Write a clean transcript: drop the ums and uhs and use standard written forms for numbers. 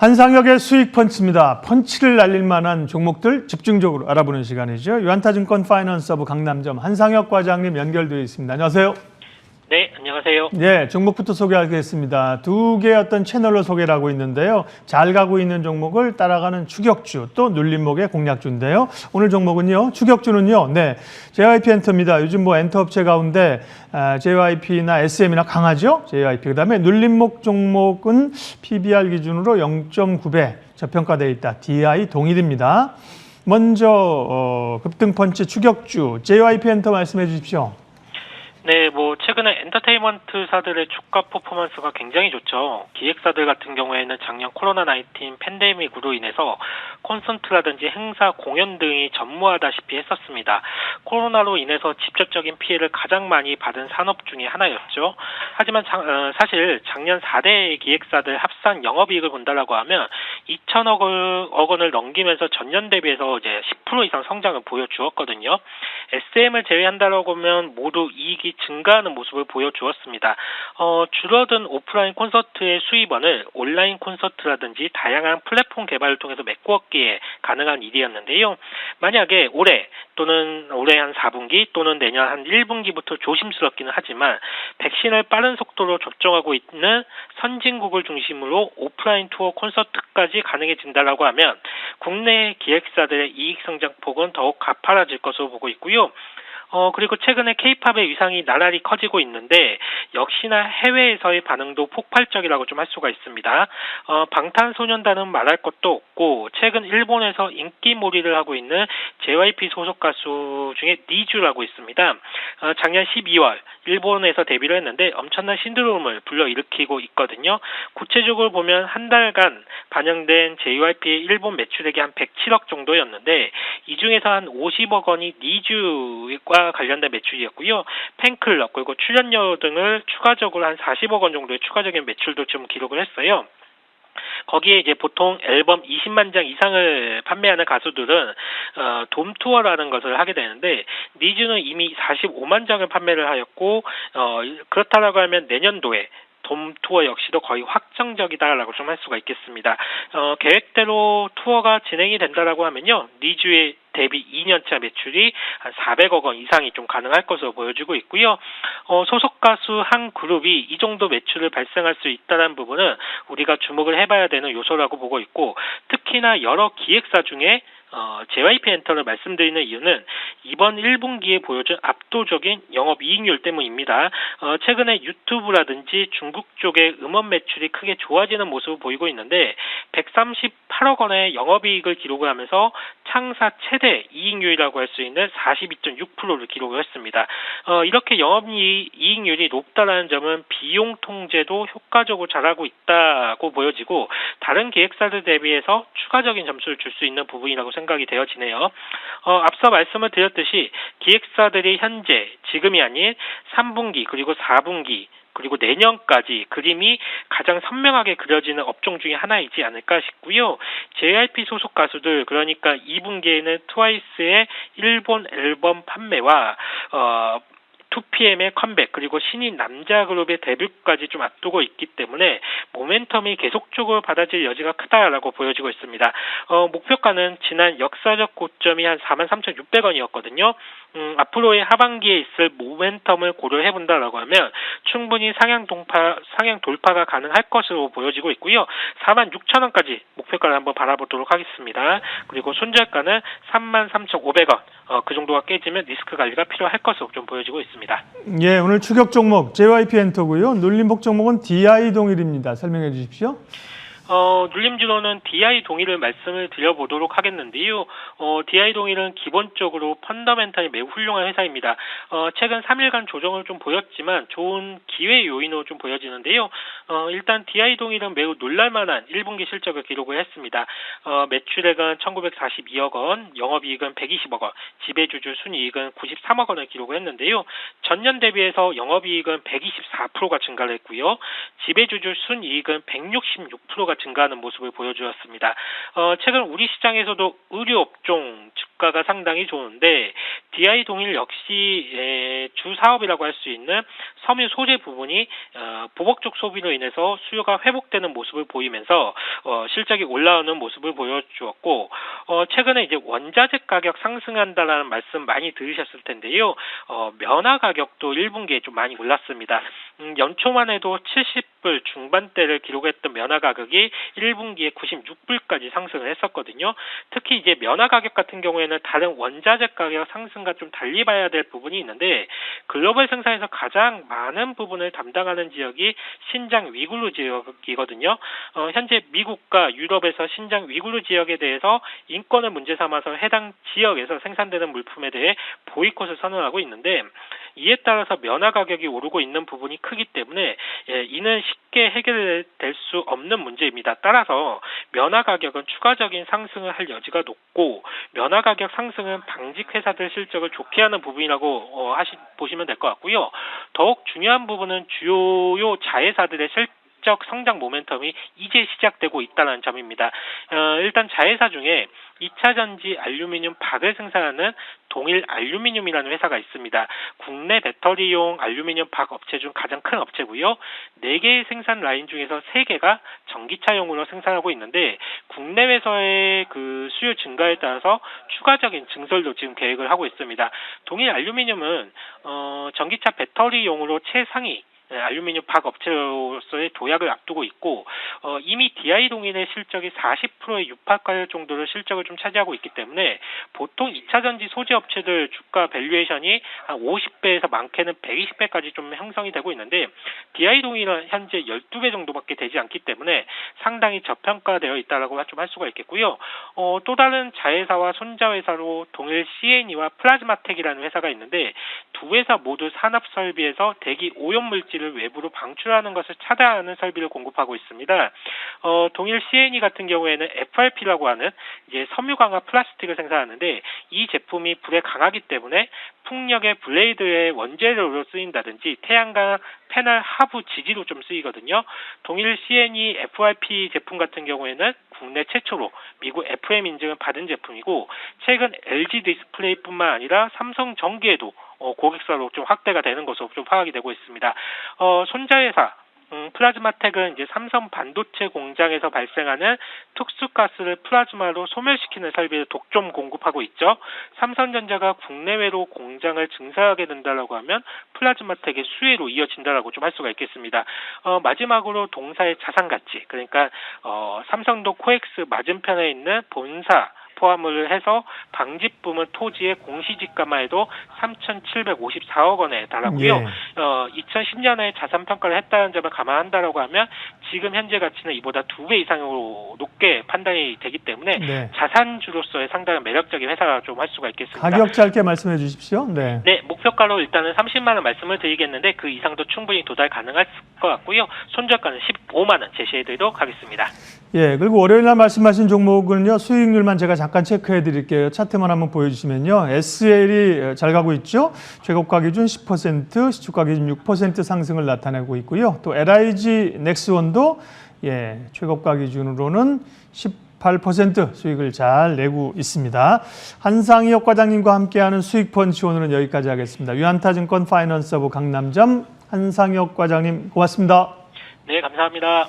한상혁의 수익 펀치입니다. 펀치를 날릴 만한 종목들 집중적으로 알아보는 시간이죠. 유한타증권 파이낸서브 강남점 한상혁 과장님 연결되어 있습니다. 안녕하세요. 네, 안녕하세요. 네, 종목부터 소개하겠습니다. 두 개의 어떤 채널로 소개를 하고 있는데요. 잘 가고 있는 종목을 따라가는 추격주, 또 눌림목의 공략주인데요. 오늘 종목은요, 추격주는요, 네, JYP 엔터입니다. 요즘 뭐 엔터 업체 가운데 JYP나 SM이나 강하죠? JYP. 그다음에 눌림목 종목은 PBR 기준으로 0.9배 저평가되어 있다. DI 동일입니다. 먼저 급등 펀치 추격주 JYP 엔터 말씀해 주십시오. 네, 최근에 엔터테인먼트사들의 주가 퍼포먼스가 굉장히 좋죠. 기획사들 같은 경우에는 작년 코로나19 팬데믹으로 인해서 콘서트라든지 행사, 공연 등이 전무하다시피 했었습니다. 코로나로 인해서 직접적인 피해를 가장 많이 받은 산업 중에 하나였죠. 하지만 사실 작년 4대 기획사들 합산 영업이익을 본다라고 하면 2천억 원을 넘기면서 전년 대비해서 이제 10% 이상 성장을 보여주었거든요. SM을 제외한다라고 하면 모두 이익이 증가하는 모습을 보여주었습니다. 줄어든 오프라인 콘서트의 수입원을 온라인 콘서트라든지 다양한 플랫폼 개발을 통해서 메꾸었기에 가능한 일이었는데요. 만약에 올해 또는 올해 한 4분기 또는 내년 한 1분기부터 조심스럽기는 하지만 백신을 빠른 속도로 접종하고 있는 선진국을 중심으로 오프라인 투어 콘서트까지 가능해진다라고 하면 국내 기획사들의 이익 성장폭은 더욱 가파라질 것으로 보고 있고요. 그리고 최근에 K-팝의 위상이 나날이 커지고 있는데 역시나 해외에서의 반응도 폭발적이라고 좀 할 수가 있습니다. 방탄소년단은 말할 것도 없고 최근 일본에서 인기몰이를 하고 있는 JYP 소속 가수 중에 니쥬라고 있습니다. 작년 12월 일본에서 데뷔를 했는데 엄청난 신드롬을 불러일으키고 있거든요. 구체적으로 보면 한 달간 반영된 JYP의 일본 매출액이 한 107억 정도였는데 이 중에서 한 50억 원이 니쥬과 관련된 매출이었고요. 팬클럽 그리고 출연료 등을 추가적으로 한 40억 원 정도의 추가적인 매출도 좀 기록을 했어요. 거기에 이제 보통 앨범 20만 장 이상을 판매하는 가수들은 돔 투어라는 것을 하게 되는데 니쥬는 이미 45만 장을 판매를 하였고 그렇다라고 하면 내년도에 돔 투어 역시도 거의 확정적이다라고 좀 할 수가 있겠습니다. 계획대로 투어가 진행이 된다라고 하면요, 니쥬의 데뷔 2년차 매출이 한 400억 원 이상이 좀 가능할 것으로 보여지고 있고요. 소속 가수 한 그룹이 이 정도 매출을 발생할 수 있다는 부분은 우리가 주목을 해봐야 되는 요소라고 보고 있고, 특히나 여러 기획사 중에 JYP 엔터를 말씀드리는 이유는 이번 1분기에 보여준 압도적인 영업이익률 때문입니다. 최근에 유튜브라든지 중국 쪽의 음원 매출이 크게 좋아지는 모습을 보이고 있는데 138억 원의 영업이익을 기록을 하면서 창사 최대 이익률이라고 할 수 있는 42.6%를 기록을 했습니다. 이렇게 영업이익률이 높다는 점은 비용 통제도 효과적으로 잘하고 있다고 보여지고 다른 기획사들 대비해서 추가적인 점수를 줄 수 있는 부분이라고 생각이 되어지네요. 앞서 말씀을 드렸듯이 기획사들이 현재 지금이 아닌 3분기 그리고 4분기 그리고 내년까지 그림이 가장 선명하게 그려지는 업종 중에 하나이지 않을까 싶고요. JYP 소속 가수들 그러니까 2분기에는 트와이스의 일본 앨범 판매와 2PM의 컴백 그리고 신인 남자 그룹의 데뷔까지 좀 앞두고 있기 때문에 모멘텀이 계속적으로 받아질 여지가 크다라고 보여지고 있습니다. 목표가는 지난 역사적 고점이 한 43,600원이었거든요. 앞으로의 하반기에 있을 모멘텀을 고려해본다라고 하면 충분히 상향 돌파가 가능할 것으로 보여지고 있고요. 46,000원까지 목표가를 한번 바라보도록 하겠습니다. 그리고 손절가는 33,500원 그 정도가 깨지면 리스크 관리가 필요할 것으로 좀 보여지고 있습니다. 예, 오늘 추격 종목 JYP 엔터고요. 눌림목 종목은 DI 동일입니다. 설명해 주십시오. 눌림주로는 DI 동일을 말씀을 드려보도록 하겠는데요. DI 동일은 기본적으로 펀더멘탈이 매우 훌륭한 회사입니다. 최근 3일간 조정을 좀 보였지만 좋은 기회 요인으로 좀 보여지는데요. 일단 DI 동일은 매우 놀랄만한 1분기 실적을 기록을 했습니다. 매출액은 1942억 원, 영업이익은 120억 원, 지배주주 순이익은 93억 원을 기록을 했는데요. 전년 대비해서 영업이익은 124%가 증가를 했고요. 지배주주 순이익은 166%가 증가하는 모습을 보여주었습니다. 최근 우리 시장에서도 의료업종 주가가 상당히 좋은데 DI 동일 역시 주 사업이라고 할 수 있는 섬유 소재 부분이 보복적 소비로 인해서 수요가 회복되는 모습을 보이면서 실적이 올라오는 모습을 보여주었고 최근에 이제 원자재 가격 상승한다라는 말씀 많이 들으셨을 텐데요. 면화 가격도 1분기에 좀 많이 올랐습니다. 연초만 해도 70불 중반대를 기록했던 면화 가격이 1분기에 96불까지 상승을 했었거든요. 특히 이제 면화 가격 같은 경우에는 다른 원자재 가격 상승과 좀 달리 봐야 될 부분이 있는데 글로벌 생산에서 가장 많은 부분을 담당하는 지역이 신장 위구르 지역이거든요. 현재 미국과 유럽에서 신장 위구르 지역에 대해서 인권을 문제 삼아서 해당 지역에서 생산되는 물품에 대해 보이콧을 선언하고 있는데 이에 따라서 면화 가격이 오르고 있는 부분이 크기 때문에 이는 쉽게 해결될 수 없는 문제입니다. 따라서 면화 가격은 추가적인 상승을 할 여지가 높고 면화 가격 상승은 방직 회사들 실적을 좋게 하는 부분이라고 보시면 될 것 같고요. 더욱 중요한 부분은 주요 자회사들의 실적 성장 모멘텀이 이제 시작되고 있다는 점입니다. 일단 자회사 중에 2차 전지 알루미늄 박을 생산하는 동일 알루미늄이라는 회사가 있습니다. 국내 배터리용 알루미늄 박 업체 중 가장 큰 업체고요. 4개의 생산 라인 중에서 3개가 전기차용으로 생산하고 있는데 국내외에서의 그 수요 증가에 따라서 추가적인 증설도 지금 계획을 하고 있습니다. 동일 알루미늄은 전기차 배터리용으로 최상위 알루미늄 박 업체로서의 도약을 앞두고 있고 이미 DI 동인의 실적이 40%에 육박할 정도로 실적을 좀 차지하고 있기 때문에 보통 2차 전지 소재 업체들 주가 밸류에이션이 한 50배에서 많게는 120배까지 좀 형성이 되고 있는데 DI 동인은 현재 12배 정도밖에 되지 않기 때문에 상당히 저평가되어 있다라고 좀 할 수가 있겠고요. 또 다른 자회사와 손자회사로 동일 CNE와 플라즈마텍이라는 회사가 있는데 두 회사 모두 산업 설비에서 대기 오염 물질을 외부로 방출하는 것을 차단하는 설비를 공급하고 있습니다. 동일 CNE 같은 경우에는 FRP라고 하는 이제 섬유 강화 플라스틱을 생산하는데 이 제품이 불에 강하기 때문에 풍력의 블레이드의 원재료로 쓰인다든지 태양광 패널 하부 지지로 좀 쓰이거든요. 동일 CNE FRP 제품 같은 경우에는 국내 최초로 미국 FM 인증을 받은 제품이고 최근 LG 디스플레이뿐만 아니라 삼성 전기에도 고객사로 좀 확대가 되는 것으로 좀 파악이 되고 있습니다. 손자회사 플라즈마텍은 이제 삼성 반도체 공장에서 발생하는 특수가스를 플라즈마로 소멸시키는 설비를 독점 공급하고 있죠. 삼성전자가 국내외로 공장을 증설하게 된다라고 하면 플라즈마텍의 수혜로 이어진다라고 좀 할 수가 있겠습니다. 마지막으로 동사의 자산 가치, 그러니까 삼성도 코엑스 맞은편에 있는 본사 포함을 해서 방집 부문 토지의 공시지가만 해도 3,754억 원에 달하고요. 예. 2010년에 자산 평가를 했다는 점을 감안한다라고 하면 지금 현재 가치는 이보다 2배 이상으로 높게 판단이 되기 때문에 네. 자산주로서의 상당히 매력적인 회사가 좀 할 수가 있겠습니다. 가격 짧게 말씀해 주십시오. 네. 네, 목표가로 일단은 30만 원 말씀을 드리겠는데 그 이상도 충분히 도달 가능할 것 같고요. 손절가는 15만 원 제시해드리도록 하겠습니다. 예, 그리고 월요일 날 말씀하신 종목은요, 수익률만 제가 잠깐 체크해 드릴게요. 차트만 한번 보여주시면요. SL이 잘 가고 있죠. 최고가 기준 10%, 시초가 기준 6% 상승을 나타내고 있고요. 또 LIG 넥스원도 최고가 기준으로는 18% 수익을 잘 내고 있습니다. 한상희혁 과장님과 함께하는 수익펀치 오늘은 여기까지 하겠습니다. 유한타증권 파이낸서부 강남점 한상희혁 과장님 고맙습니다. 네, 감사합니다.